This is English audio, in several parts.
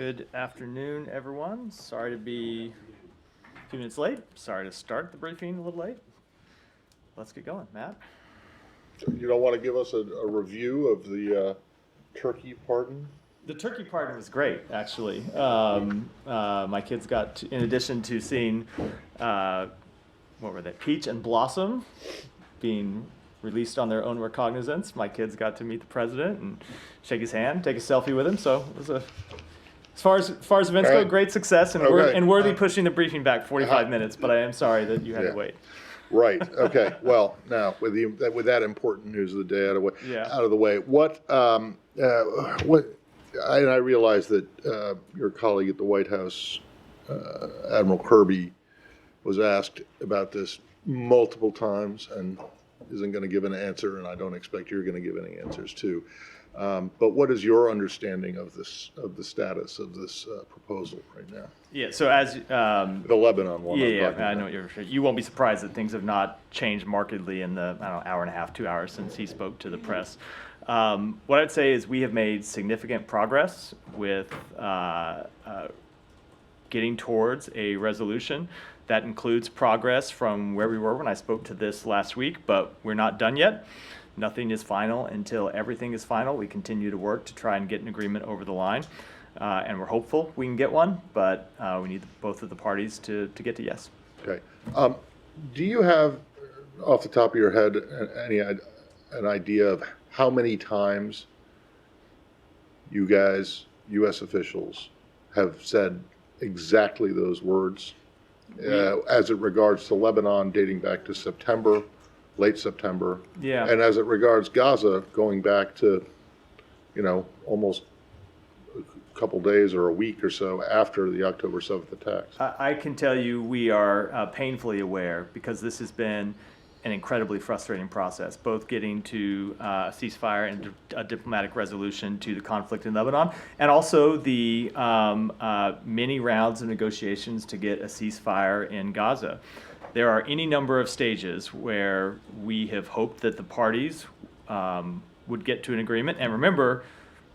Good afternoon, everyone. Sorry to be a few minutes late. Sorry to start the briefing a little late. Let's get going. Matt? You don't want to give us a review of the turkey pardon? The turkey pardon was great, actually. My kids got, in addition to seeing, what were they, Peach and Blossom being released on their own recognizance, my kids got to meet the president and shake his hand, take a selfie with him. So it was as far as events go, great success and, worthy pushing the briefing back 45 minutes. But I am sorry that you had to wait. Right. Okay. Well, now with that important news of the day out of the way, what I realize that your colleague at the White House, Admiral Kirby, was asked about this multiple times and isn't going to give an answer, and I don't expect you're going to give any answers too. But what is your understanding of the status of this proposal right now? Yeah. So as the Lebanon one. I know what you're referring. You won't be surprised that things have not changed markedly in the hour and a half, 2 hours since he spoke to the press. What I'd say is we have made significant progress with getting towards a resolution. That includes progress from where we were when I spoke to this last week, but we're not done yet. Nothing is final until everything is final. We continue to work to try and get an agreement over the line, and we're hopeful we can get one, but we need both of the parties to get to yes. Okay. Do you have, off the top of your head, an idea of how many times you guys, U.S. officials, have said exactly those words as it regards to Lebanon dating back to September, late September, and as it regards Gaza going back to, almost a couple days or a week or so after the October 7th attacks? I can tell you we are painfully aware, because this has been an incredibly frustrating process, both getting to a ceasefire and a diplomatic resolution to the conflict in Lebanon, and also the many rounds of negotiations to get a ceasefire in Gaza. There are any number of stages where we have hoped that the parties would get to an agreement. And remember,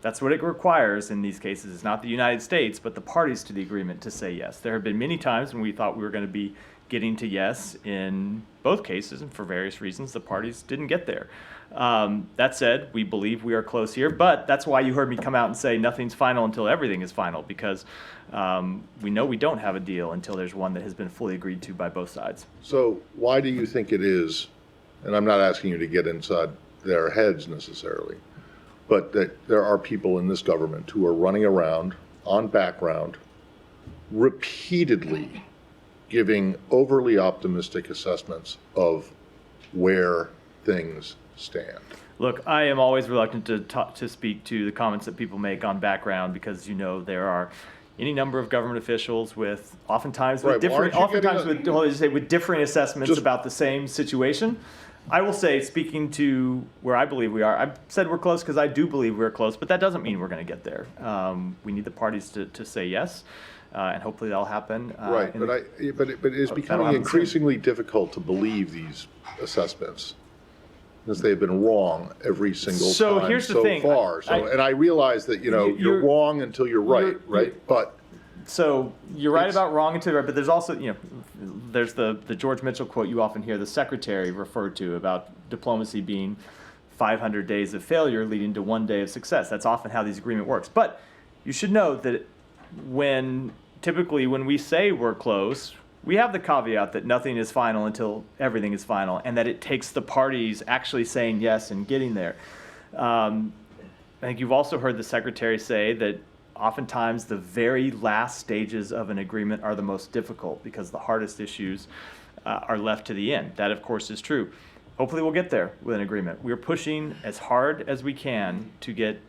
that's what it requires in these cases. It's not the United States, but the parties to the agreement to say yes. There have been many times when we thought we were going to be getting to yes in both cases, and for various reasons, the parties didn't get there. That said, we believe we are close here, but that's why you heard me come out and say nothing's final until everything is final, because we know we don't have a deal until there's one that has been fully agreed to by both sides. So why do you think it is, and I'm not asking you to get inside their heads necessarily, but that there are people in this government who are running around on background repeatedly giving overly optimistic assessments of where things stand? Look, I am always reluctant to speak to the comments that people make on background, because there are any number of government officials with oftentimes with different assessments about the same situation. I will say, speaking to where I believe we are, I've said we're close because I do believe we're close, but that doesn't mean we're going to get there. We need the parties to say yes. And hopefully that'll happen. Right, but it's becoming increasingly difficult to believe these assessments, because they've been wrong every single time here's the so thing. far. And I realize that you're wrong until you're right, right? But so you're right about wrong until you're right. But there's also there's the George Mitchell quote you often hear the secretary refer to about diplomacy being 500 days of failure leading to 1 day of success. That's often how these agreement works. But you should know that typically when we say we're close, we have the caveat that nothing is final until everything is final, and that it takes the parties actually saying yes and getting there. I think you've also heard the secretary say that oftentimes the very last stages of an agreement are the most difficult, because the hardest issues are left to the end. That, of course, is true. Hopefully we'll get there with an agreement. We're pushing as hard as we can to get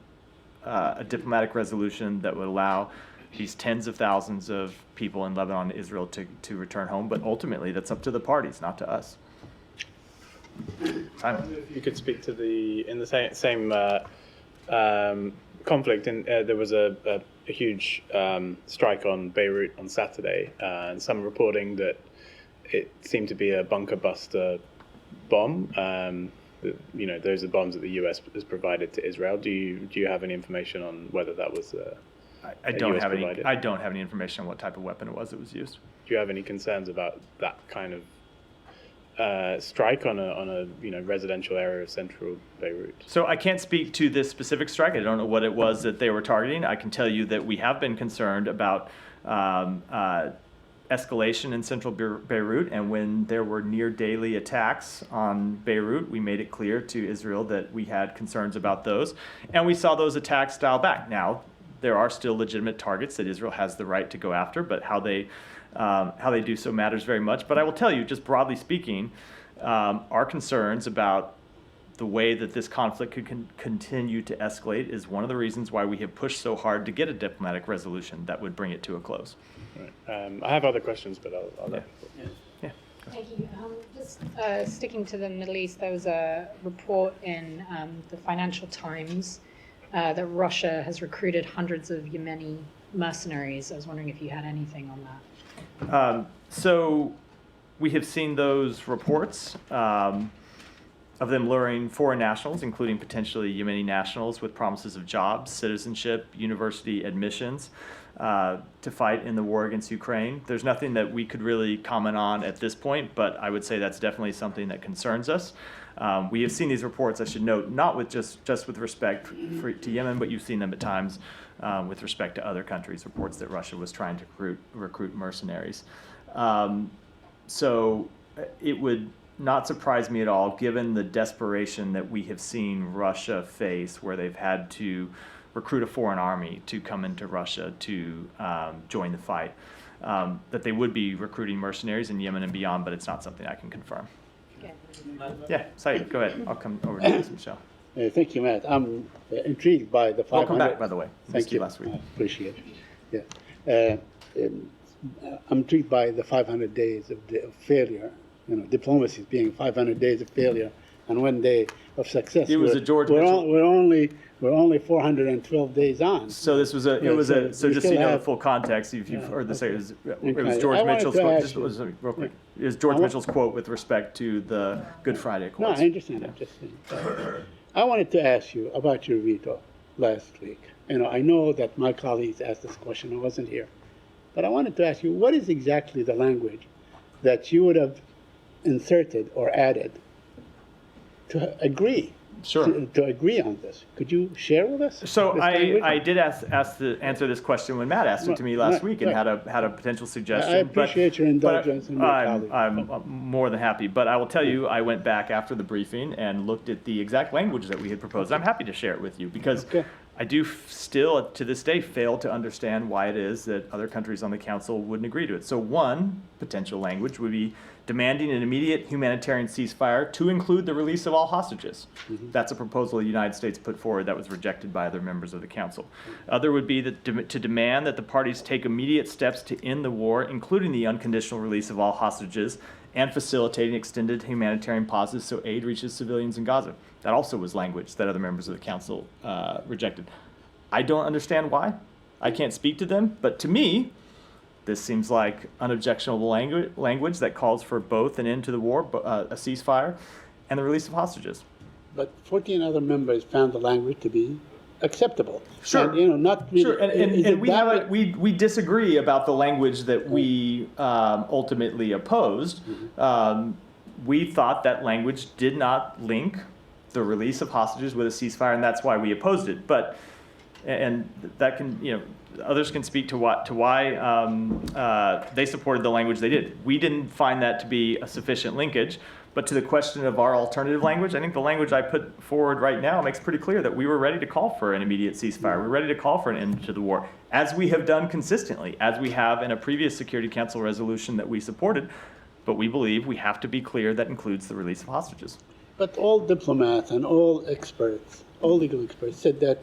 a diplomatic resolution that would allow these tens of thousands of people in Lebanon and Israel to return home. But ultimately, that's up to the parties, not to us. Simon? If you could speak to in the same conflict, and there was a huge strike on Beirut on Saturday, and some reporting that it seemed to be a bunker buster bomb. Those are bombs that the U.S. has provided to Israel. Do you have any information on whether that was? I that don't US have any. provided? I don't have any information on what type of weapon it was that was used. Do you have any concerns about that kind of strike on a residential area of central Beirut? So I can't speak to this specific strike. I don't know what it was that they were targeting. I can tell you that we have been concerned about escalation in central Beirut, and when there were near daily attacks on Beirut, we made it clear to Israel that we had concerns about those, and we saw those attacks dial back. Now, there are still legitimate targets that Israel has the right to go after, but how they do so matters very much. But I will tell you, just broadly speaking, our concerns about the way that this conflict could continue to escalate is one of the reasons why we have pushed so hard to get a diplomatic resolution that would bring it to a close. Right. I have other questions, but I'll let. Yeah. Thank you. Just sticking to the Middle East, there was a report in the Financial Times that Russia has recruited hundreds of Yemeni mercenaries. I was wondering if you had anything on that. So we have seen those reports of them luring foreign nationals, including potentially Yemeni nationals, with promises of jobs, citizenship, university admissions, to fight in the war against Ukraine. There's nothing that we could really comment on at this point, but I would say that's definitely something that concerns us. We have seen these reports, I should note, not with just with respect to Yemen, but you've seen them at times with respect to other countries, reports that Russia was trying to recruit mercenaries. So it would not surprise me at all, given the desperation that we have seen Russia face, where they've had to recruit a foreign army to come into Russia to join the fight, that they would be recruiting mercenaries in Yemen and beyond, but it's not something I can confirm. Okay. Yeah, Saeed, go ahead. I'll come over to this, Michelle. Thank you, Matt. I'm intrigued by the 500. Welcome back, by the way. Thank Missed you. last week. I appreciate it. Yeah. I'm intrigued by the 500 days of failure. Diplomacy being 500 days of failure and 1 day of success. It was a George Mitchell. We're only 412 days on. So this was so we just so you still know the have- full context, if you've heard this, okay. it was Okay. George I wanted Mitchell's to quote, ask just you- real quick. It was George Mitchell's quote with respect to the Good Friday No, quotes. I understand. I'm just saying. I wanted to ask you about your veto last week. I know that my colleagues asked this question. I wasn't here. But I wanted to ask you, what is exactly the language that you would have inserted or added to agree? Sure. To agree on this. Could you share with us? So this language? I did answer this question when Matt asked it to me last Right, week and right. had a potential suggestion. I appreciate your indulgence in your colleague. I'm more than happy, but I will tell you, I went back after the briefing and looked at the exact language that we had proposed. I'm happy to share it with you because Okay. I do still, to this day, fail to understand why it is that other countries on the council wouldn't agree to it. So one potential language would be demanding an immediate humanitarian ceasefire to include the release of all hostages. That's a proposal the United States put forward that was rejected by other members of the council. Other would be to demand that the parties take immediate steps to end the war, including the unconditional release of all hostages and facilitating extended humanitarian pauses so aid reaches civilians in Gaza. That also was language that other members of the council rejected. I don't understand why. I can't speak to them, but to me, this seems like unobjectionable language that calls for both an end to the war, a ceasefire, and the release of hostages. But 14 other members found the language to be acceptable. Sure. And, not really. Sure, is and it we that way? we disagree about the language that we ultimately opposed. We thought that language did not link the release of hostages with a ceasefire, and that's why we opposed it. But and that can others can speak to why they supported the language they did. We didn't find that to be a sufficient linkage. But to the question of our alternative language, I think the language I put forward right now makes pretty clear that we were ready to call for an immediate ceasefire. We're ready to call for an end to the war, as we have done consistently, as we have in a previous Security Council resolution that we supported. But we believe we have to be clear that includes the release of hostages. But all diplomats and all experts, all legal experts, said that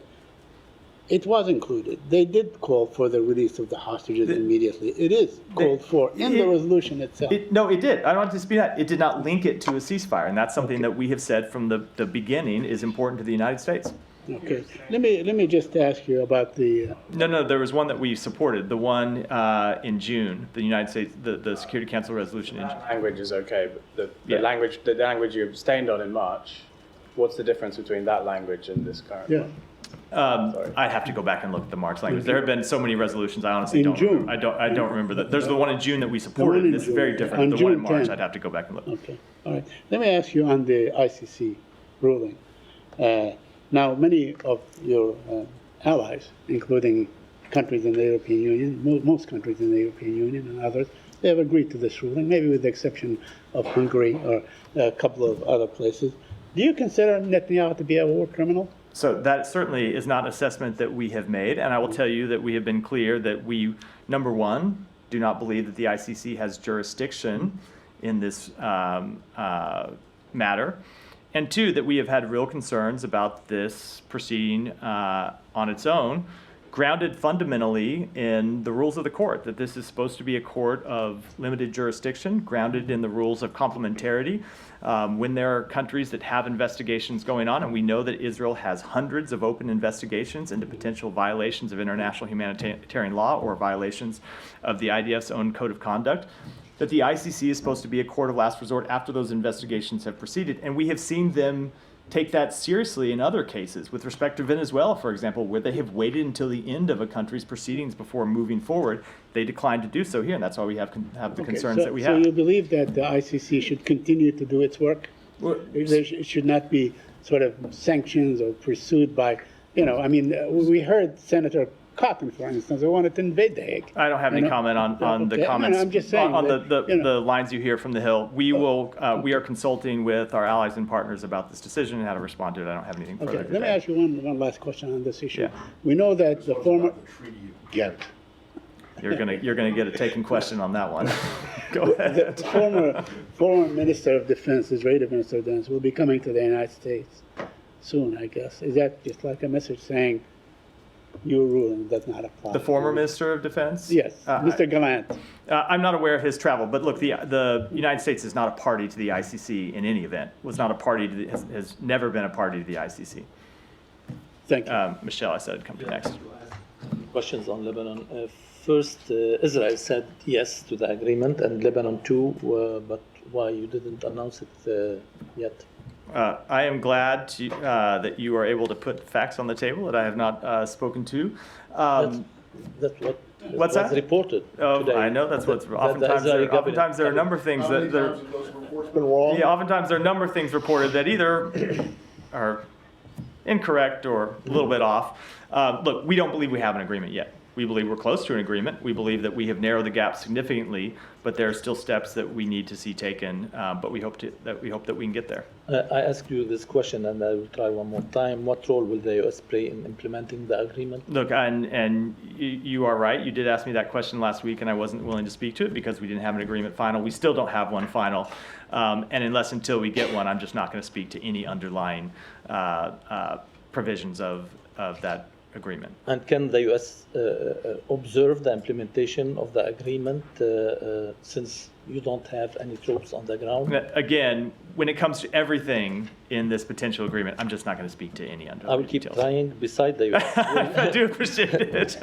it was included. They did call for the release of the hostages immediately. It is called for in the resolution itself. No, it did. I don't want to dispute that. It did not link it to a ceasefire, and that's something that we have said from the beginning is important to the United States. Okay. Let me just ask you about the. No, there was one that we supported, the one in June, the United States, the Security Council resolution in June. Language is okay, but the Yeah. language you abstained on in March. What's the difference between that language and this current Yeah. one? I'd have to go back and look at the March language. There have been so many resolutions. I honestly In don't. June. Remember. I don't remember that. There's the one in June that we supported. in This is June. very different. On The one in June March, 10. I'd have to go back and look. Okay, all right. Let me ask you on the ICC ruling. Now, many of your allies, including countries in the European Union, most countries in the European Union and others, they have agreed to this ruling, maybe with the exception of Hungary or a couple of other places. Do you consider Netanyahu to be a war criminal? So that certainly is not an assessment that we have made, and I will tell you that we have been clear that we, number one, do not believe that the ICC has jurisdiction in this matter, and two, that we have had real concerns about this proceeding on its own, grounded fundamentally in the rules of the court, that this is supposed to be a court of limited jurisdiction, grounded in the rules of complementarity. When there are countries that have investigations going on, and we know that Israel has hundreds of open investigations into potential violations of international humanitarian law or violations of the IDF's own code of conduct, that the ICC is supposed to be a court of last resort after those investigations have proceeded. And we have seen them take that seriously in other cases. With respect to Venezuela, for example, where they have waited until the end of a country's proceedings before moving forward, they declined to do so here, and that's why we have the concerns that we have. So you believe that the ICC should continue to do its work? It should not be sort of sanctions or pursued by, we heard Senator Cotton, for instance, who wanted to invade the Hague. I don't have any comment on the Okay, comments. I'm just saying on that, the lines you hear from the Hill. We are consulting with our allies and partners about this decision and how to respond to it. I don't have anything further Okay, to let me say. ask you one last question on this issue. Yeah. We know that the former, Ghent. You're gonna get a taken question on that one. Go ahead. the former Minister of Defense, Israeli Minister of Defense, will be coming to the United States soon, I guess. Is that just like a message saying your ruling does not apply? The former Minister of Defense? Yes, Mr. Gallant. I'm not aware of his travel, but look, the United States is not a party to the ICC in any event. Was not a party to has never been a party to the ICC. Thank you. Michelle, I said I'd come to next. Questions on Lebanon. First, Israel said yes to the agreement, and Lebanon too, but why you didn't announce it yet? I am glad that you are able to put facts on the table that I have not spoken to. That's what What's was that? reported Oh, today. I know that's what's That the oftentimes. Israeli Oftentimes there are a number of things How many that times have those reports been wrong? yeah. Oftentimes there are a number of things reported that either are incorrect or a little bit off. Look, we don't believe we have an agreement yet. We believe we're close to an agreement. We believe that we have narrowed the gap significantly, but there are still steps that we need to see taken. But we hope that we can get there. I asked you this question, and I will try one more time. What role will the U.S. play in implementing the agreement? Look, and you are right. You did ask me that question last week, and I wasn't willing to speak to it because we didn't have an agreement final. We still don't have one final, and until we get one, I'm just not going to speak to any underlying provisions of that agreement. And can the U.S. Observe the implementation of the agreement since you don't have any troops on the ground? Again, when it comes to everything in this potential agreement, I'm just not going to speak to any underlying I will keep details. trying beside the U.S. I do appreciate it.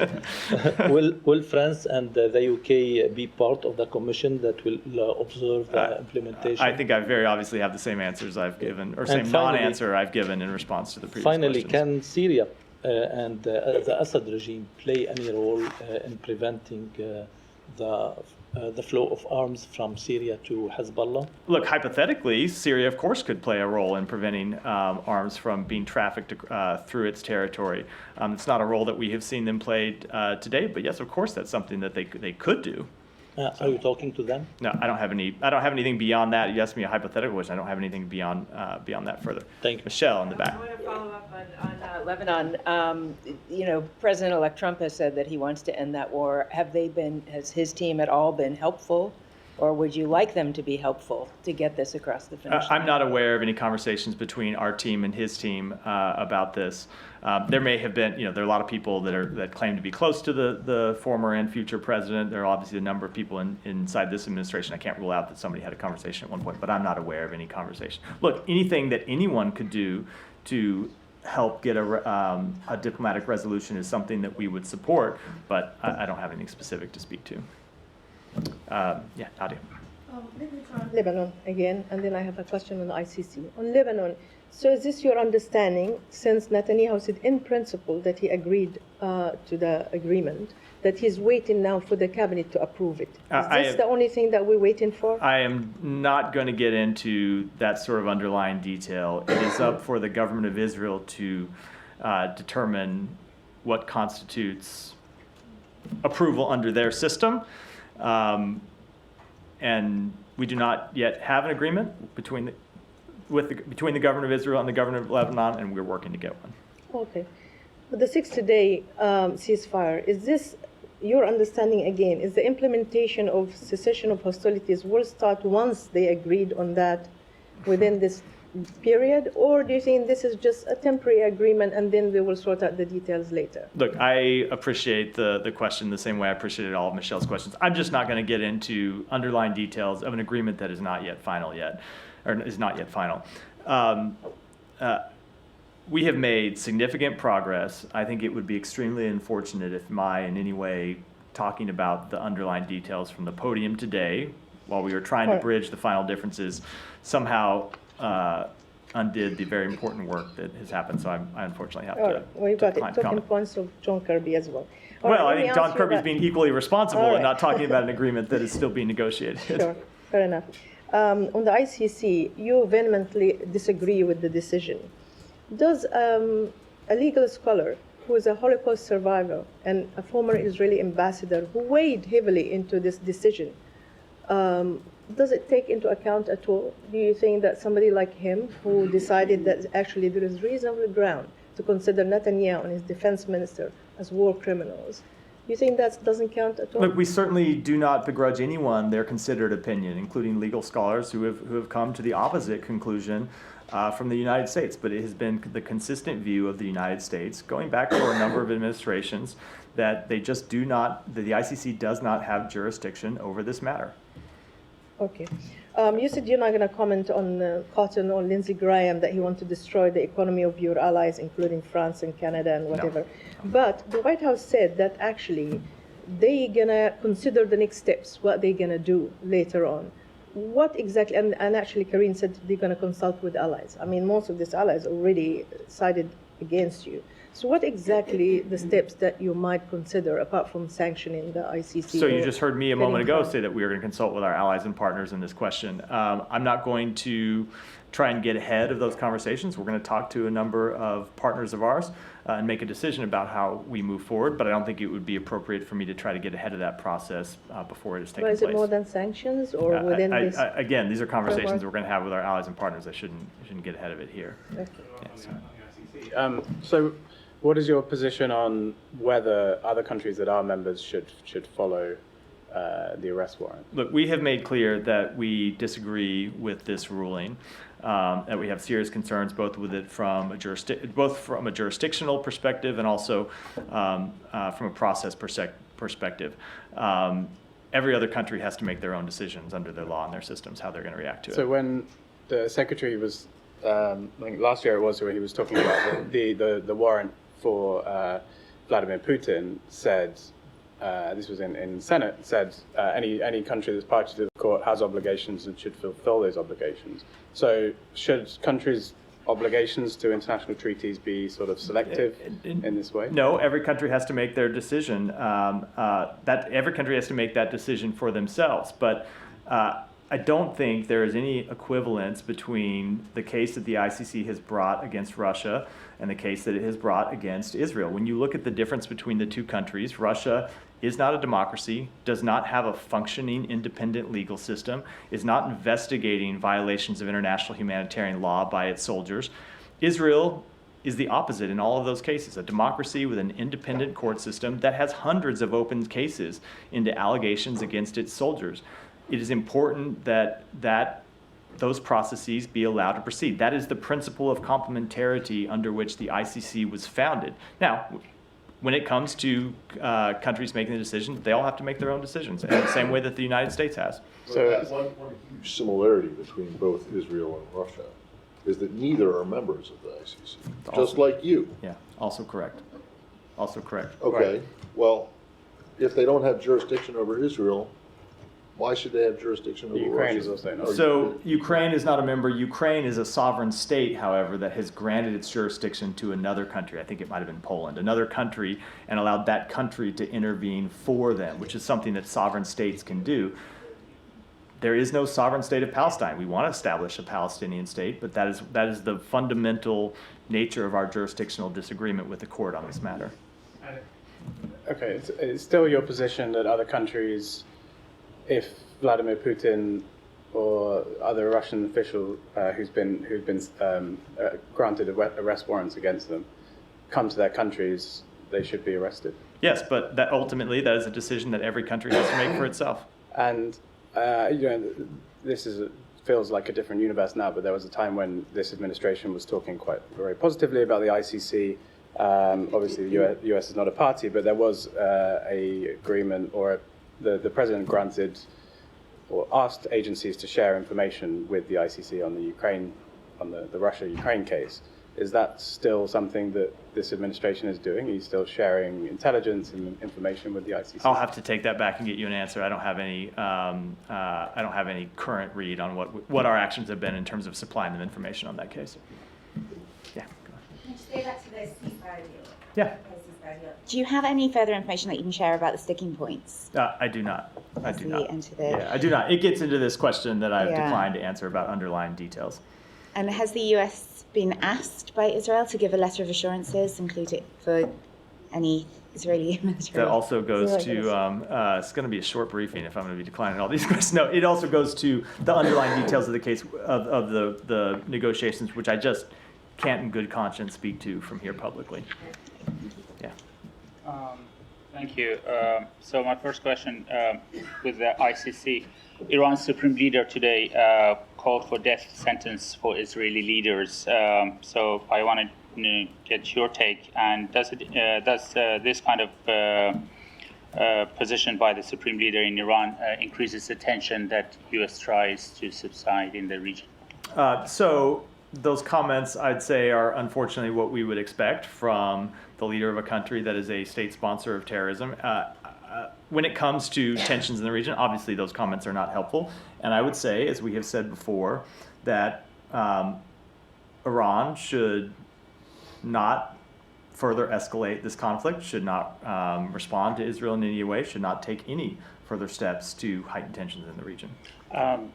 Will France and the UK be part of the commission that will observe the implementation? I think I very obviously have the same answers I've given, or same finally- non-answer I've given in response to the previous Finally, questions. can Syria and the Assad regime play any role in preventing the flow of arms from Syria to Hezbollah? Look, hypothetically, Syria, of course, could play a role in preventing arms from being trafficked through its territory. It's not a role that we have seen them play today, but yes, of course, that's something that they could do. Are you talking to them? No, I don't have anything beyond that. You asked me a hypothetical question. I don't have anything beyond that further. Thank you. Michelle in the back. I want to follow up on Lebanon. President-elect Trump has said that he wants to end that war. Has his team at all been helpful, or would you like them to be helpful to get this across the finish line? I'm not aware of any conversations between our team and his team about this. There may have been, there are a lot of people that claim to be close to the former and future president. There are obviously a number of people inside this administration. I can't rule out that somebody had a conversation at one point, but I'm not aware of any conversation. Look, anything that anyone could do to help get a diplomatic resolution is something that we would support, but I don't have anything specific to speak to. Yeah, Nadia. Let me try on Lebanon again, and then I have a question on the ICC. On Lebanon, so is this your understanding, since Netanyahu said in principle that he agreed to the agreement, that he's waiting now for the cabinet to approve it? Is this the only thing that we're waiting for? I am not going to get into that sort of underlying detail. It is up for the government of Israel to determine what constitutes approval under their system. And we do not yet have an agreement between the government of Israel and the government of Lebanon, and we're working to get one. Okay. But the 60-day ceasefire, is this your understanding again? Is the implementation of cessation of hostilities will start once they agreed on that within this period, or do you think this is just a temporary agreement and then they will sort out the details later? Look, I appreciate the question the same way I appreciated all of Michelle's questions. I'm just not going to get into underlying details of an agreement that is not yet final yet, or is not yet final. We have made significant progress. I think it would be extremely unfortunate if in any way, talking about the underlying details from the podium today, while we were trying to bridge the final differences, somehow undid the very important work that has happened. So I unfortunately have to. We've got decline it. to Talking comment. points of John Kirby as well. Well, I think John Kirby's being equally responsible All and right. not talking about an agreement that is still being negotiated. Sure, fair enough. On the ICC, you vehemently disagree with the decision. Does a legal scholar who is a Holocaust survivor and a former Israeli ambassador who weighed heavily into this decision, does it take into account at all? Do you think that somebody like him, who decided that actually there is reasonable ground to consider Netanyahu and his defense minister as war criminals, you think that doesn't count at all? Look, we certainly do not begrudge anyone their considered opinion, including legal scholars who have come to the opposite conclusion from the United States. But it has been the consistent view of the United States, going back for a number of administrations, that they just do not, that the ICC does not have jurisdiction over this matter. Okay. You said you're not going to comment on Cotton or Lindsey Graham, that he wants to destroy the economy of your allies, including France and Canada and whatever. No. But the White House said that actually they're going to consider the next steps, what they're going to do later on. What exactly, and actually Karine said they're going to consult with allies. I mean, most of these allies already sided against you. So what exactly the steps that you might consider, apart from sanctioning the ICC? So you just heard me a moment ago getting say that we are going to consult with our allies and partners in this question. I'm not going to try and get ahead of those conversations. We're going to talk to a number of partners of ours and make a decision about how we move forward, but I don't think it would be appropriate for me to try to get ahead of that process before it has taken Well, is place. it more than sanctions or within this? Again, these are conversations framework? we're going to have with our allies and partners. I shouldn't get ahead of it here. Okay. Yeah, so. So, what is your position on whether other countries that are members should follow the arrest warrant? Look, we have made clear that we disagree with this ruling, that we have serious concerns both with it from a jurisdictional perspective and also from a process perspective. Every other country has to make their own decisions under their law and their systems, how they're going to react to it. So when the secretary was, I think last year it was, where he was talking about the warrant for Vladimir Putin, said, this was in Senate, said any country that's party to the court has obligations and should fulfill those obligations. So should countries' obligations to international treaties be sort of selective in this way? No, every country has to make their decision. That every country has to make that decision for themselves. But I don't think there is any equivalence between the case that the ICC has brought against Russia and the case that it has brought against Israel. When you look at the difference between the two countries, Russia is not a democracy, does not have a functioning independent legal system, is not investigating violations of international humanitarian law by its soldiers. Israel is the opposite in all of those cases, a democracy with an independent court system that has hundreds of open cases into allegations against its soldiers. It is important that those processes be allowed to proceed. That is the principle of complementarity under which the ICC was founded. Now, when it comes to countries making the decision, they all have to make their own decisions, in the same way that the United States has. So one huge similarity between both Israel and Russia is that neither are members of the ICC, just like you. Yeah, also correct. Also correct. Okay, well, if they don't have jurisdiction over Israel, Why should they have jurisdiction over Ukraine Russia? is also not. So Ukraine is not a member. Ukraine is a sovereign state, however, that has granted its jurisdiction to another country. I think it might have been Poland, another country, and allowed that country to intervene for them, which is something that sovereign states can do. There is no sovereign state of Palestine. We want to establish a Palestinian state, but that is the fundamental nature of our jurisdictional disagreement with the court on this matter. Okay, it's still your position that other countries, if Vladimir Putin or other Russian official who's been granted arrest warrants against them, come to their countries, they should be arrested. Yes, but that ultimately that is a decision that every country has to make for itself. And this feels like a different universe now, but there was a time when this administration was talking very positively about the ICC. Obviously, the US is not a party, but there was a agreement, or the president granted or asked agencies to share information with the ICC on the Ukraine, on the Russia-Ukraine case. Is that still something that this administration is doing? Are you still sharing intelligence and information with the ICC? I'll have to take that back and get you an answer. I don't have any current read on what our actions have been in terms of supplying them information on that case. Yeah. Can you stay back to the ceasefire deal? Yeah. Do you have any further information that you can share about the sticking points? I do not. I do not. Into the... Yeah, I do not. It gets into this question that I've Yeah. declined to answer about underlying details. And has the US been asked by Israel to give a letter of assurances, including for any Israeli military? That also goes to, it's going to be a short briefing if I'm going to be declining all these questions. No, it also goes to the underlying details of the case, of the negotiations, which I just can't in good conscience speak to from here publicly. Yeah. Thank you. So my first question with the ICC, Iran's supreme leader today called for death sentence for Israeli leaders. So I want to get your take. And does this kind of position by the supreme leader in Iran increases the tension that U.S. tries to subside in the region? So those comments, I'd say, are unfortunately what we would expect from the leader of a country that is a state sponsor of terrorism. When it comes to tensions in the region, obviously those comments are not helpful. And I would say, as we have said before, that Iran should not further escalate this conflict, should not respond to Israel in any way, should not take any further steps to heighten tensions in the region.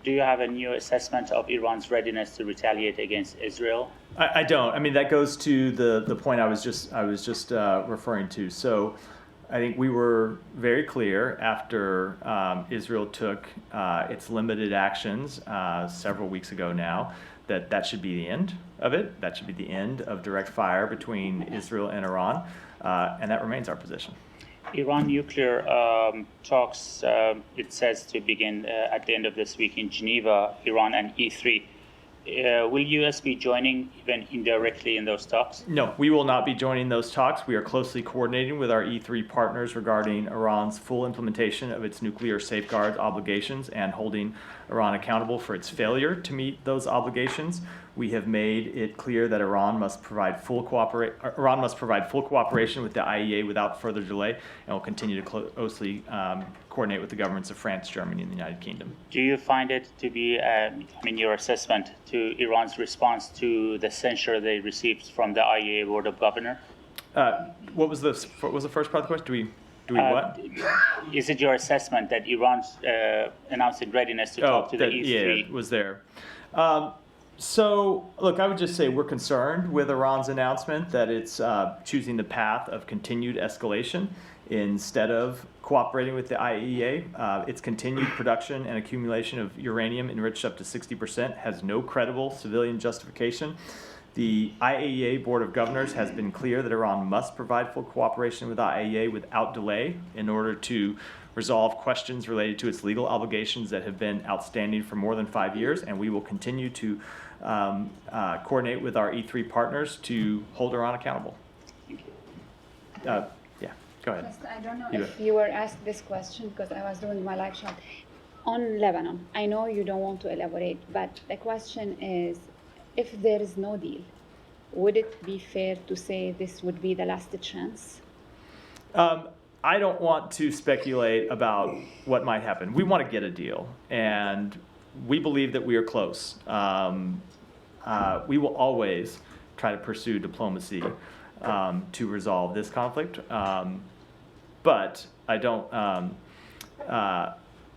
Do you have a new assessment of Iran's readiness to retaliate against Israel? I don't. I mean, that goes to the point I was just referring to. So I think we were very clear after Israel took its limited actions several weeks ago now that should be the end of it. That should be the end of direct fire between Israel and Iran, and that remains our position. Iran nuclear talks, it says, to begin at the end of this week in Geneva, Iran and E3. Will U.S. be joining even indirectly in those talks? No, we will not be joining those talks. We are closely coordinating with our E3 partners regarding Iran's full implementation of its nuclear safeguards obligations and holding Iran accountable for its failure to meet those obligations. We have made it clear that Iran must provide full cooperation with the IAEA without further delay, and will continue to closely coordinate with the governments of France, Germany, and the United Kingdom. Do you find it to be, your assessment to Iran's response to the censure they received from the IAEA Board of Governors? What was the first part of the question? Do we what? Is it your assessment that Iran's announcing readiness to talk to the E3? Yeah, it was there. So, look, I would just say we're concerned with Iran's announcement that it's choosing the path of continued escalation instead of cooperating with the IAEA. Its continued production and accumulation of uranium enriched up to 60% has no credible civilian justification. The IAEA Board of Governors has been clear that Iran must provide full cooperation with IAEA without delay in order to resolve questions related to its legal obligations that have been outstanding for more than 5 years, and we will continue to coordinate with our E3 partners to hold Iran accountable. Thank you. Yeah, go ahead. I don't know if you were asked this question because I was doing my live shot on Lebanon. I know you don't want to elaborate, but the question is, if there is no deal, would it be fair to say this would be the last chance? I don't want to speculate about what might happen. We want to get a deal, and we believe that we are close. We will always try to pursue diplomacy to resolve this conflict, but I don't want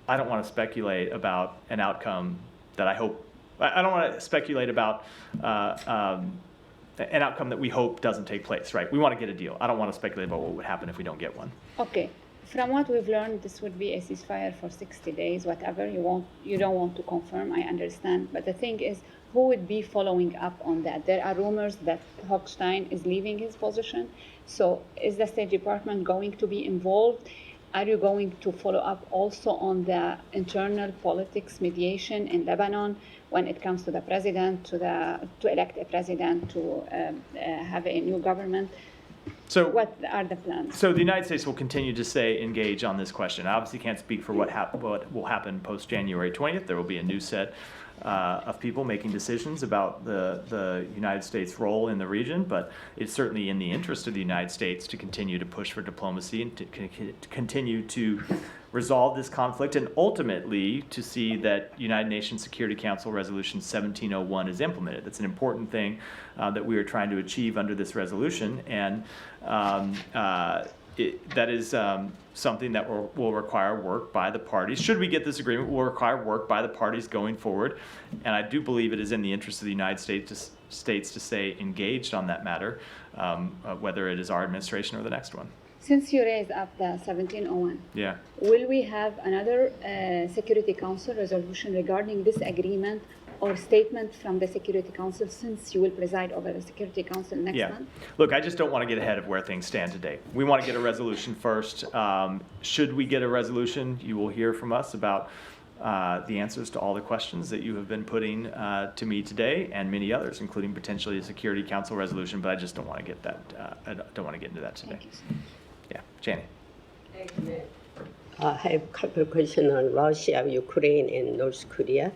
to speculate about an outcome that I hope. I don't want to speculate about an outcome that we hope doesn't take place. Right? We want to get a deal. I don't want to speculate about what would happen if we don't get one. Okay. From what we've learned, this would be a ceasefire for 60 days, whatever you don't want to confirm, I understand. But the thing is, who would be following up on that? There are rumors that Hochstein is leaving his position. So is the State Department going to be involved? Are you going to follow up also on the internal politics mediation in Lebanon when it comes to the president, to elect a president, to have a new government? So what are the plans? So the United States will continue to stay engaged on this question. I obviously can't speak for what will happen post January 20th. There will be a new set of people making decisions about the United States' role in the region, but it's certainly in the interest of the United States to continue to push for diplomacy and to continue to resolve this conflict, and ultimately to see that United Nations Security Council Resolution 1701 is implemented. That's an important thing that we are trying to achieve under this resolution, and that is something that will require work by the parties. Should we get this agreement, will require work by the parties going forward, and I do believe it is in the interest of the United States to stay engaged on that matter, whether it is our administration or the next one. Since you raised up the 1701, Yeah. will we have another Security Council resolution regarding this agreement or statement from the Security Council, since you will preside over the Security Council next month? Look, I just don't want to get ahead of where things stand today. We want to get a resolution first. Should we get a resolution, you will hear from us about the answers to all the questions that you have been putting to me today, and many others, including potentially a Security Council resolution. But I just don't want to get that. I don't want to get into that today. Yeah, Janie. Thank you. I have a couple of questions on Russia, Ukraine, and North Korea.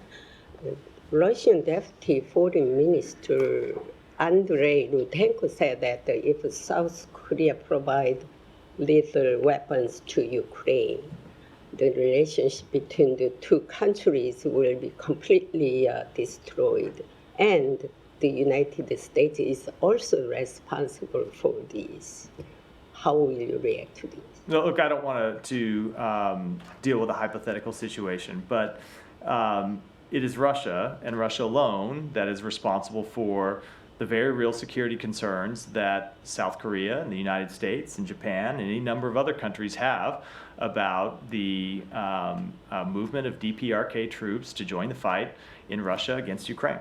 Russian Deputy Foreign Minister Andrei Rutenko said that if South Korea provide lethal weapons to Ukraine, the relationship between the two countries will be completely destroyed. And the United States is also responsible for this. How will you react to this? No, look, I don't want to deal with a hypothetical situation, but it is Russia and Russia alone that is responsible for the very real security concerns that South Korea and the United States and Japan and any number of other countries have about the movement of DPRK troops to join the fight in Russia against Ukraine.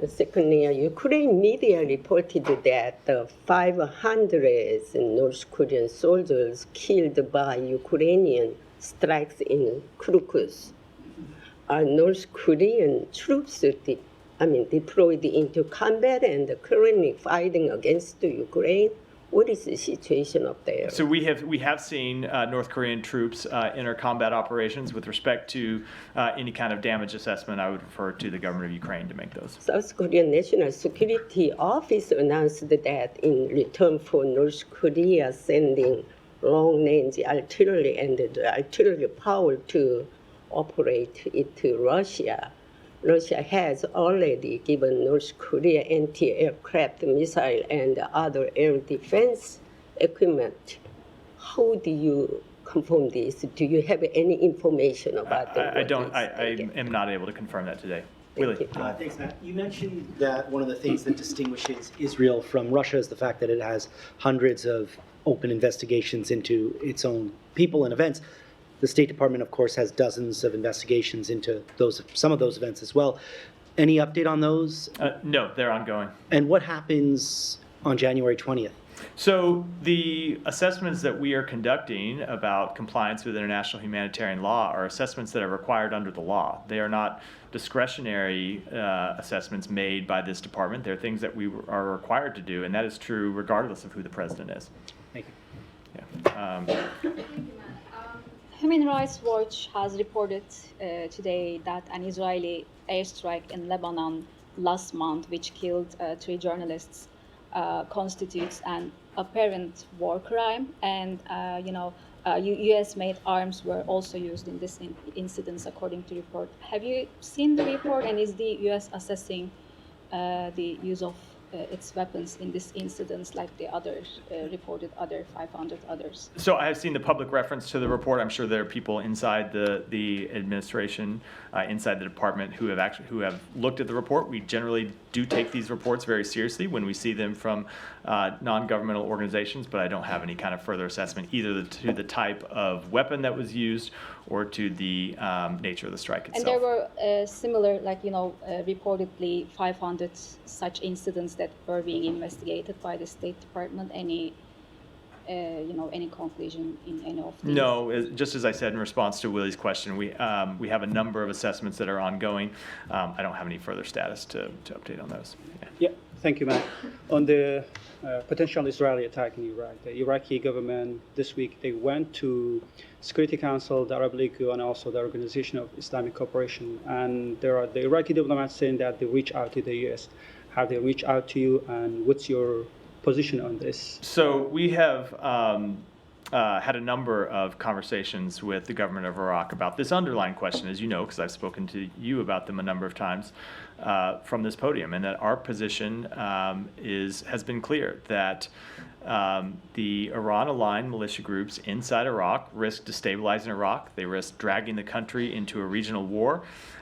Secondly, Ukraine media reported that 500 North Korean soldiers killed by Ukrainian strikes in Crocus. Are North Korean troops deployed into combat and currently fighting against Ukraine? What is the situation up there? So we have seen North Korean troops enter combat operations. With respect to any kind of damage assessment, I would refer to the government of Ukraine to make those. South Korean National Security Office announced that in return for North Korea sending long-range artillery and the artillery power to operate it to Russia, Russia has already given North Korea anti-aircraft missile and other air defense equipment. How do you confirm this? Do you have any information about that? I am not able to confirm that today. Willie. Thanks, Matt. You mentioned that one of the things that distinguishes Israel from Russia is the fact that it has hundreds of open investigations into its own people and events. The State Department, of course, has dozens of investigations into some of those events as well. Any update on those? No, they're ongoing. And what happens on January 20th? So the assessments that we are conducting about compliance with international humanitarian law are assessments that are required under the law. They are not discretionary assessments made by this department. They're things that we are required to do, and that is true regardless of who the president is. Thank you. Yeah. Human Rights Watch has reported today that an Israeli airstrike in Lebanon last month, which killed 3 journalists, constitutes an apparent war crime, and U.S.-made arms were also used in this incidents, according to report. Have you seen the report, and is the U.S. assessing the use of its weapons in this incidents like the others, reported other 500 others? So I have seen the public reference to the report. I'm sure there are people inside the administration, inside the department who have looked at the report. We generally do take these reports very seriously when we see them from non-governmental organizations, but I don't have any kind of further assessment either to the type of weapon that was used or to the nature of the strike itself. And there were similar, reportedly 500 such incidents that were being investigated by the State Department. Any conclusion in any of these? No, just as I said in response to Willie's question, we have a number of assessments that are ongoing. I don't have any further status to update on those. Yeah, thank you, Matt. On the potential Israeli attack in Iraq, the Iraqi government this week, they went to Security Council, the Arab League, and also the Organization of Islamic Cooperation. And there are the Iraqi diplomats saying that they reach out to the U.S. Have they reached out to you, and what's your position on this? So we have had a number of conversations with the government of Iraq about this underlying question, as you know, because I've spoken to you about them a number of times from this podium, and that our position has been clear that the Iran-aligned militia groups inside Iraq risk destabilizing Iraq. They risk dragging the country into a regional war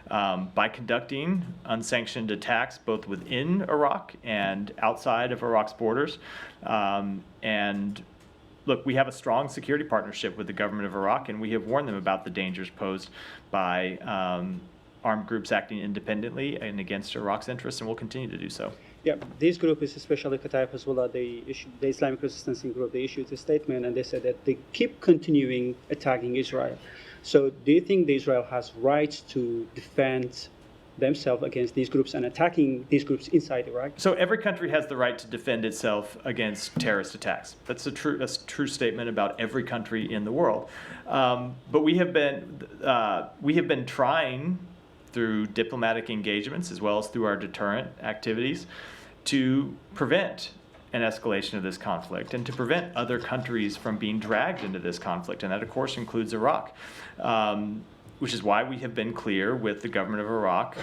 by conducting unsanctioned attacks both within Iraq and outside of Iraq's borders. And look, we have a strong security partnership with the government of Iraq, and we have warned them about the dangers posed by armed groups acting independently and against Iraq's interests, and we'll continue to do so. Yeah, these groups, especially Kataib Hezbollah, the Islamic Resistance Group, they issued a statement and they said that they keep continuing attacking Israel. So do you think that Israel has rights to defend themselves against these groups and attacking these groups inside Iraq? So every country has the right to defend itself against terrorist attacks. That's a true statement about every country in the world. But we have been trying through diplomatic engagements as well as through our deterrent activities to prevent an escalation of this conflict and to prevent other countries from being dragged into this conflict. And that, of course, includes Iraq, which is why we have been clear with the government of Iraq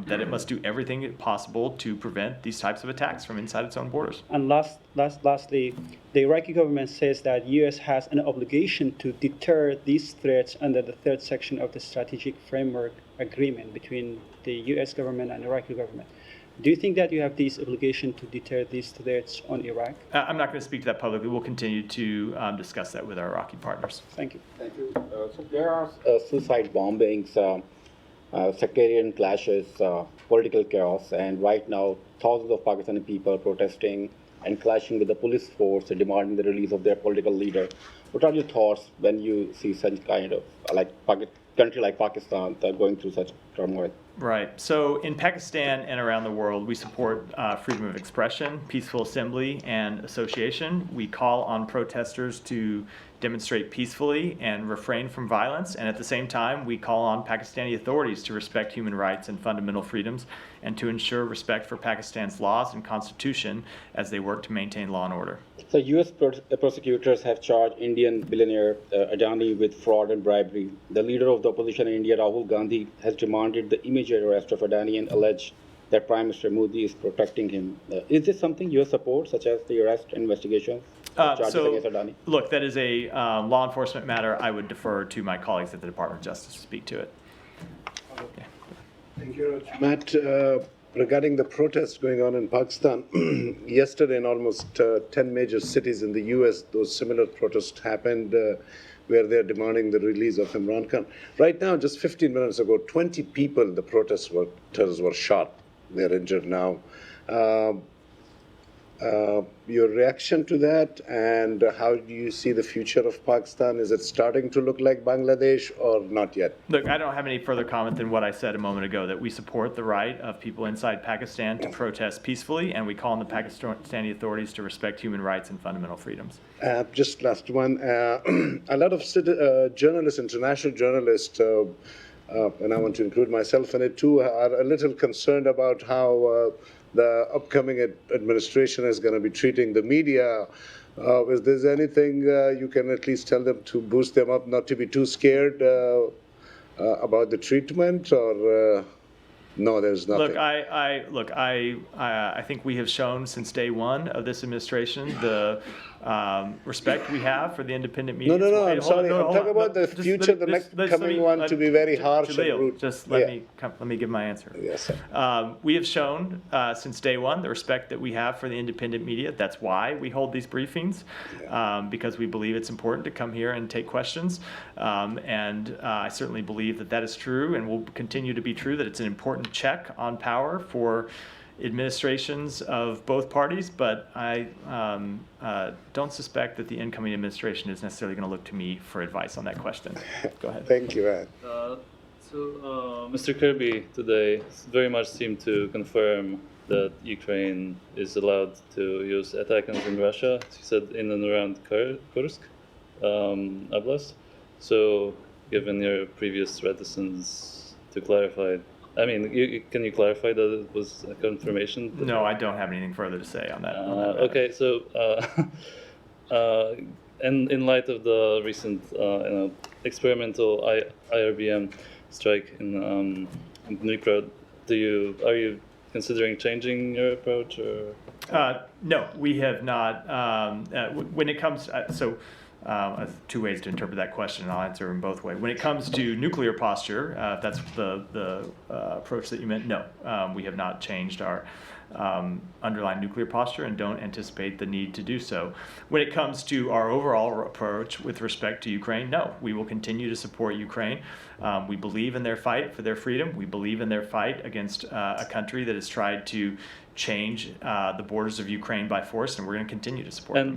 that it must do everything possible to prevent these types of attacks from inside its own borders. And lastly, the Iraqi government says that U.S. has an obligation to deter these threats under the third section of the Strategic Framework Agreement between the U.S. government and the Iraqi government. Do you think that you have this obligation to deter these threats on Iraq? I'm not going to speak to that publicly. We'll continue to discuss that with our Iraqi partners. Thank you. Thank you. So there are suicide bombings, sectarian clashes, political chaos, and right now thousands of Pakistani people protesting and clashing with the police force and demanding the release of their political leader. What are your thoughts when you see such kind of country like Pakistan going through such turmoil? Right. So in Pakistan and around the world, we support freedom of expression, peaceful assembly, and association. We call on protesters to demonstrate peacefully and refrain from violence. And at the same time, we call on Pakistani authorities to respect human rights and fundamental freedoms and to ensure respect for Pakistan's laws and constitution as they work to maintain law and order. So U.S. prosecutors have charged Indian billionaire Adani with fraud and bribery. The leader of the opposition in India, Rahul Gandhi, has demanded the immediate arrest of Adani and alleged that Prime Minister Modi is protecting him. Is this something U.S. supports, such as the arrest investigation? Look, that is a law enforcement matter. I would defer to my colleagues at the Department of Justice to speak to it. Thank you, Matt. Regarding the protests going on in Pakistan, yesterday in almost 10 major cities in the U.S., those similar protests happened where they're demanding the release of Imran Khan. Right now, just 15 minutes ago, 20 people in the protesters were shot. They're injured now. Your reaction to that, and how do you see the future of Pakistan? Is it starting to look like Bangladesh or not yet? Look, I don't have any further comment than what I said a moment ago, that we support the right of people inside Pakistan to protest peacefully, and we call on the Pakistani authorities to respect human rights and fundamental freedoms. Just last one. A lot of journalists, international journalists, and I want to include myself in it too, are a little concerned about how the upcoming administration is going to be treating the media. If there's anything you can at least tell them to boost them up, not to be too scared about the treatment, or no, there's nothing. Look, I think we have shown since day one of this administration the respect we have for the independent media. No, I'm Hold on, sorry. I'm talking about the Just future, the let next coming one to be very harsh and Jaleel, rude. just let me give my answer. Yes, sir. We have shown since day one the respect that we have for the independent media. That's why we hold these briefings, because we believe it's important to come here and take questions. And I certainly believe that that is true and will continue to be true, that it's an important check on power for administrations of both parties, but I don't suspect that the incoming administration is necessarily going to look to me for advice on that question. Go ahead. Thank you, Ed. Mr. Kirby today very much seemed to confirm that Ukraine is allowed to use ATACMS in Russia. He said in and around Kursk, Oblast. So, given your previous reticence to clarify, I mean, can you clarify that it was a confirmation? No, I don't have anything further to say on that. Okay, so in light of the recent experimental IRBM strike in Dnipro, are you considering changing your approach, or? No, we have not. When it comes, two ways to interpret that question, and I'll answer in both ways. When it comes to nuclear posture, if that's the approach that you meant, no, we have not changed our underlying nuclear posture and don't anticipate the need to do so. When it comes to our overall approach with respect to Ukraine, no, we will continue to support Ukraine. We believe in their fight for their freedom. We believe in their fight against a country that has tried to change the borders of Ukraine by force, and we're going to continue to support them.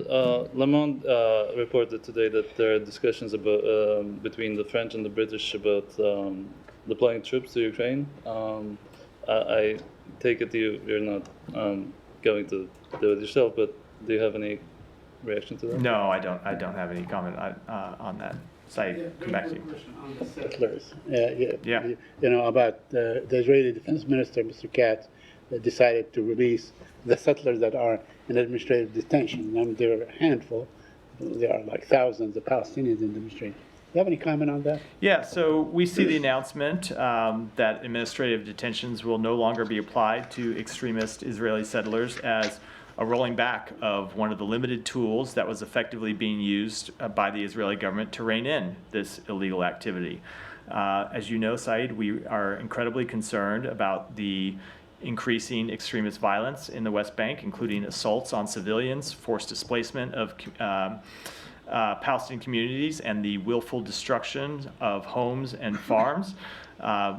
Le Monde reported today that there are discussions about between the French and the British about deploying troops to Ukraine. I take it you're not going to do it yourself, but do you have any reaction to that? No, I don't have any comment on that. Saeed, come back to you. On the settlers, about the Israeli Defense Minister, Mr. Katz, decided to release the settlers that are in administrative detention. There are a handful. There are like thousands of Palestinians in administration. Do you have any comment on that? Yeah, so we see the announcement that administrative detentions will no longer be applied to extremist Israeli settlers as a rolling back of one of the limited tools that was effectively being used by the Israeli government to rein in this illegal activity. As you know, Saeed, we are incredibly concerned about the increasing extremist violence in the West Bank, including assaults on civilians, forced displacement of Palestinian communities, and the willful destruction of homes and farms.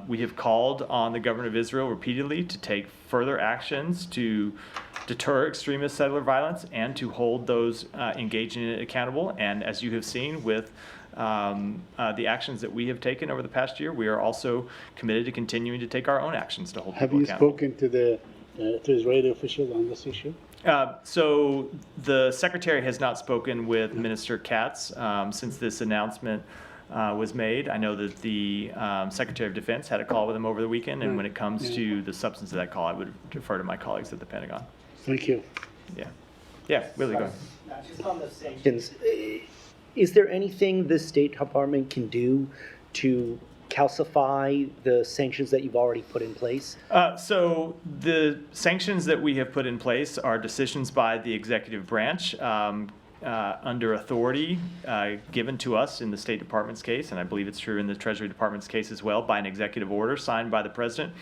We have called on the government of Israel repeatedly to take further actions to deter extremist settler violence and to hold those engaging in it accountable. And as you have seen with the actions that we have taken over the past year, we are also committed to continuing to take our own actions to hold people accountable. Have you spoken to the Israeli officials on this issue? So the secretary has not spoken with Minister Katz since this announcement was made. I know that the Secretary of Defense had a call with him over the weekend, and when it comes to the substance of that call, I would defer to my colleagues at the Pentagon. Thank you. Yeah, really go ahead. Just on the sanctions, is there anything the State Department can do to calcify the sanctions that you've already put in place? So the sanctions that we have put in place are decisions by the executive branch under authority given to us in the State Department's case, and I believe it's true in the Treasury Department's case as well, by an executive order signed by the President.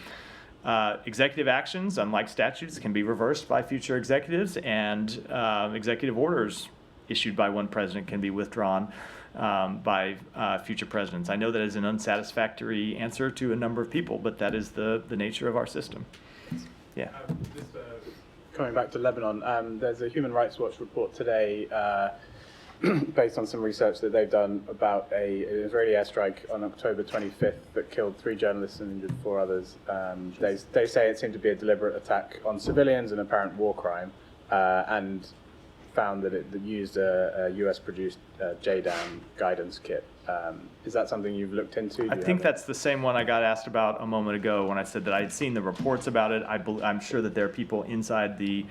Executive actions, unlike statutes, can be reversed by future executives, and executive orders issued by one president can be withdrawn by future presidents. I know that is an unsatisfactory answer to a number of people, but that is the nature of our system. Yeah. Coming back to Lebanon, there's a Human Rights Watch report today based on some research that they've done about an Israeli airstrike on October 25th that killed 3 journalists and injured 4 others. They say it seemed to be a deliberate attack on civilians, an apparent war crime, and found that it used a US-produced JDAM guidance kit. Is that something you've looked into? I think that's the same one I got asked about a moment ago when I said that I had seen the reports about it. I'm sure that there are people inside the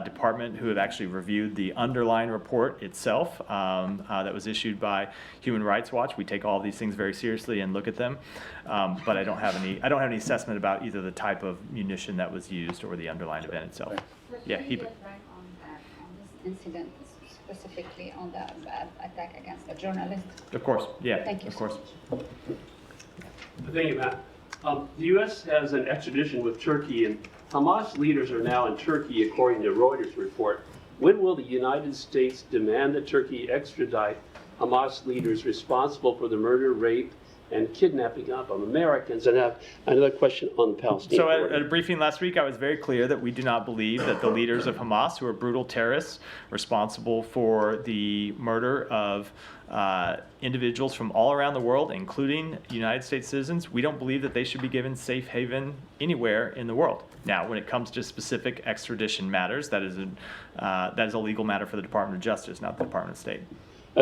department who have actually reviewed the underlying report itself that was issued by Human Rights Watch. We take all of these things very seriously and look at them, but I don't have any assessment about either the type of munition that was used or the underlying event itself. Yeah, On this incident, specifically on the attack against a journalist. Of course, yeah, Thank you of course. Thank you, Matt. The U.S. has an extradition with Turkey, and Hamas leaders are now in Turkey, according to Reuters report. When will the United States demand that Turkey extradite Hamas leaders responsible for the murder, rape, and kidnapping of Americans? And I have another question on the Palestinian So border. at a briefing last week, I was very clear that we do not believe that the leaders of Hamas, who are brutal terrorists responsible for the murder of individuals from all around the world, including United States citizens, we don't believe that they should be given safe haven anywhere in the world. Now, when it comes to specific extradition matters, that is a legal matter for the Department of Justice, not the Department of State.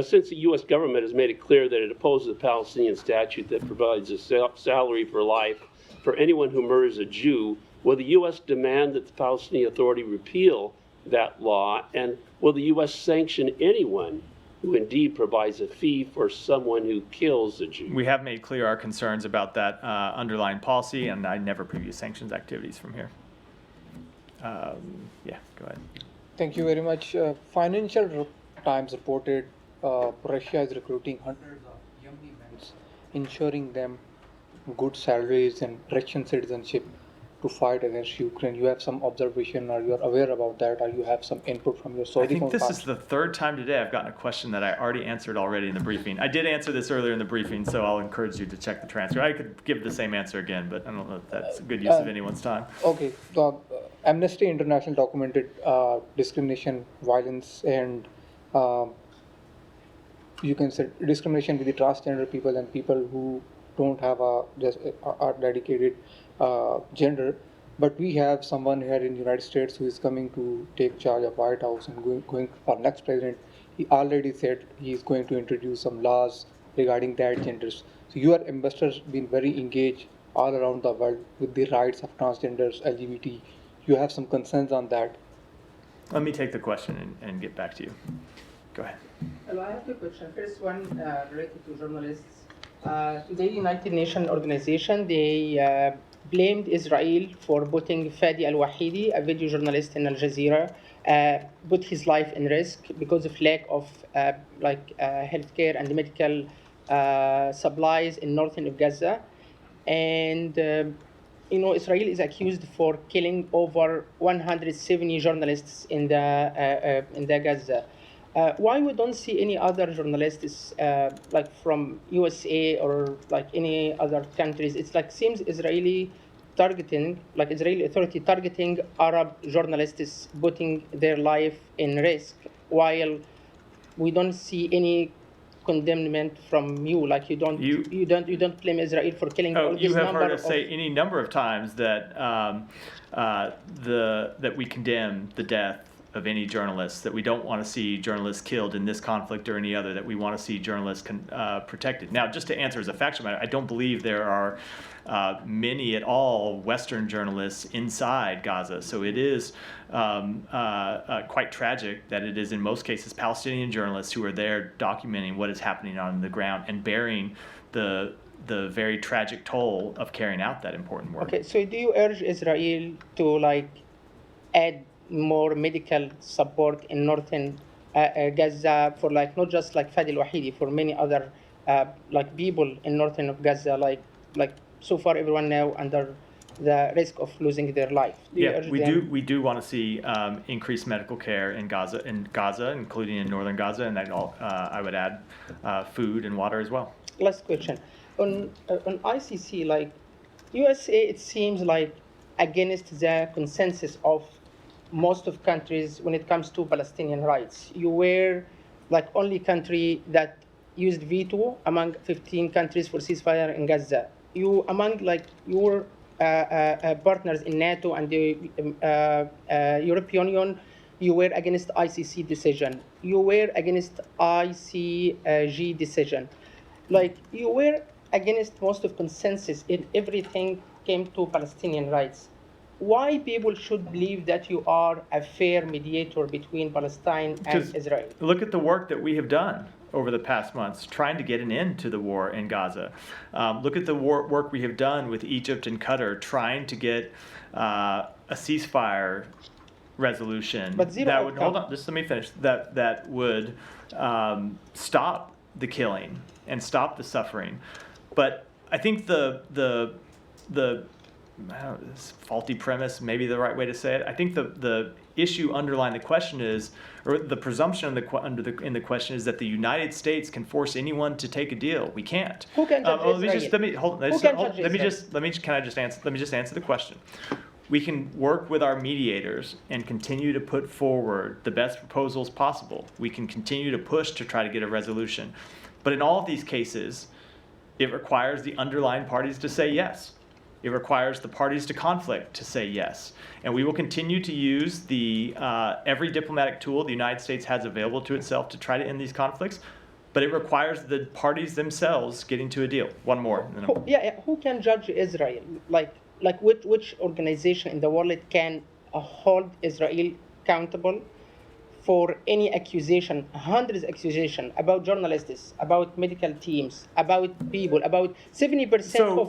Since the U.S. government has made it clear that it opposes the Palestinian statute that provides a salary for life for anyone who murders a Jew, will the U.S. demand that the Palestinian Authority repeal that law? And will the U.S. sanction anyone who indeed provides a fee for someone who kills a Jew? We have made clear our concerns about that underlying policy, and I never preview sanctions activities from here. Yeah, go ahead. Thank you very much. Financial Times reported Russia is recruiting hundreds of young men, ensuring them good salaries and Russian citizenship to fight against Ukraine. You have some observation, or you are aware about that, or you have some input from your I Saudi think this counterparts? is the third time today I've gotten a question that I already answered already in the briefing. I did answer this earlier in the briefing, so I'll encourage you to check the transcript. I could give the same answer again, but I don't know if that's a good use of anyone's time. Okay. Amnesty International documented discrimination, violence, and you can say discrimination with the transgender people and people who don't have a dedicated gender. But we have someone here in the United States who is coming to take charge of White House and going for next president. He already said he is going to introduce some laws regarding that genders. So your ambassadors been very engaged all around the world with the rights of transgenders, LGBT. You have some concerns on that. Let me take the question and get back to you. Go ahead. Hello, I have two questions. First one related to journalists. Today, United Nations organization, they blamed Israel for putting Fadi al-Wahidi, a video journalist in Al Jazeera, put his life in risk because of lack of healthcare and medical supplies in northern of Gaza. And Israel is accused for killing over 170 journalists in the Gaza. Why we don't see any other journalists like from USA or like any other countries? It's like seems Israeli authority targeting Arab journalists, putting their life in risk, while we don't see any condemnment from you. Like you don't blame Israel for killing all this You have number heard us of say any number of times that that we condemn the death of any journalists, that we don't want to see journalists killed in this conflict or any other, that we want to see journalists protected. Now, just to answer as a factual matter, I don't believe there are many at all Western journalists inside Gaza. So it is quite tragic that it is in most cases Palestinian journalists who are there documenting what is happening on the ground and bearing the very tragic toll of carrying out that important work. Okay, so do you urge Israel to add more medical support in northern Gaza for not just Fadi al-Wahidi, for many other people in northern of Gaza, like so far everyone now under the risk of losing their life? We do want to see increased medical care in Gaza, including in northern Gaza, and I would add food and water as well. Last question on ICC, USA, it seems against the consensus of most of countries when it comes to Palestinian rights. You were only country that used veto among 15 countries for ceasefire in Gaza. You among your partners in NATO and the European Union, you were against ICC decision. You were against ICG decision. like you were against most of consensus in everything came to Palestinian rights. Why people should believe that you are a fair mediator between Palestine and Israel? Look at the work that we have done over the past months trying to get an end to the war in Gaza. Look at the work we have done with Egypt and Qatar trying to get a ceasefire resolution But zero that would, outcome. hold on, just let me finish, that would stop the killing and stop the suffering. But I think the I don't know, this faulty premise, maybe the right way to say it. I think the issue underlying the question is, or the presumption in the question is that the United States can force anyone to take a deal. We can't. Who can judge Israel? Can I just answer the question? We can work with our mediators and continue to put forward the best proposals possible. We can continue to push to try to get a resolution. But in all of these cases, it requires the underlying parties to say yes. It requires the parties to conflict to say yes. And we will continue to use the every diplomatic tool the United States has available to itself to try to end these conflicts. But it requires the parties themselves getting to a deal. One more. And then Who can judge Israel? Like which organization in the world can hold Israel accountable for any accusation, hundreds of accusations about journalists, about medical teams, about people, about 70%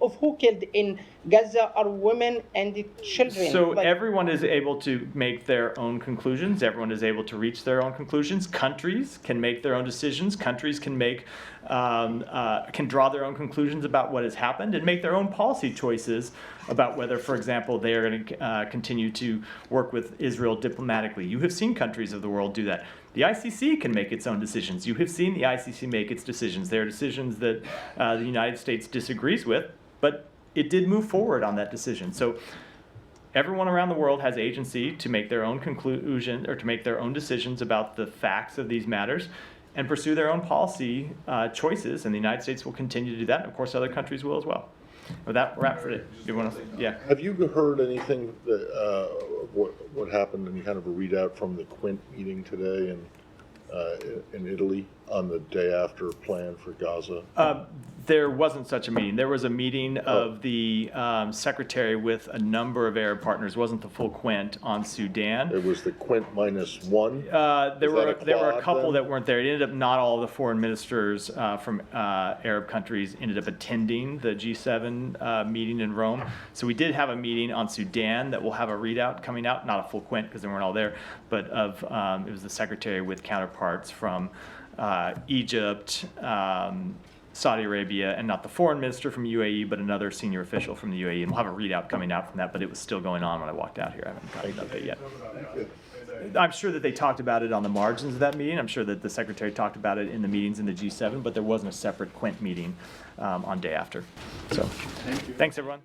of who killed in Gaza are women and children. So everyone is able to make their own conclusions. Everyone is able to reach their own conclusions. Countries can make their own decisions. Countries can make can draw their own conclusions about what has happened and make their own policy choices about whether, for example, they are going to continue to work with Israel diplomatically. You have seen countries of the world do that. The ICC can make its own decisions. You have seen the ICC make its decisions. There are decisions that the United States disagrees with, but it did move forward on that decision. So everyone around the world has agency to make their own conclusion or to make their own decisions about the facts of these matters and pursue their own policy choices, and the United States will continue to do that, and of course other countries will as well. With that, wrap for it. Yeah. Have you heard anything that what happened and kind of a readout from the Quint meeting today in Italy on the day after plan for Gaza? There wasn't such a meeting. There was a meeting of the secretary with a number of Arab partners. It wasn't the full Quint on Sudan. It was the Quint -1. There were a couple that weren't there. It ended up not all of the foreign ministers from Arab countries ended up attending the G7 meeting in Rome. So we did have a meeting on Sudan that will have a readout coming out, not a full Quint because they weren't all there, but of it was the secretary with counterparts from Egypt, Saudi Arabia, and not the foreign minister from UAE, but another senior official from the UAE. And we'll have a readout coming out from that, but it was still going on when I walked out here. I haven't gotten an update yet. I'm sure that they talked about it on the margins of that meeting. I'm sure that the secretary talked about it in the meetings in the G7, but there wasn't a separate Quint meeting on day after. So, thanks everyone.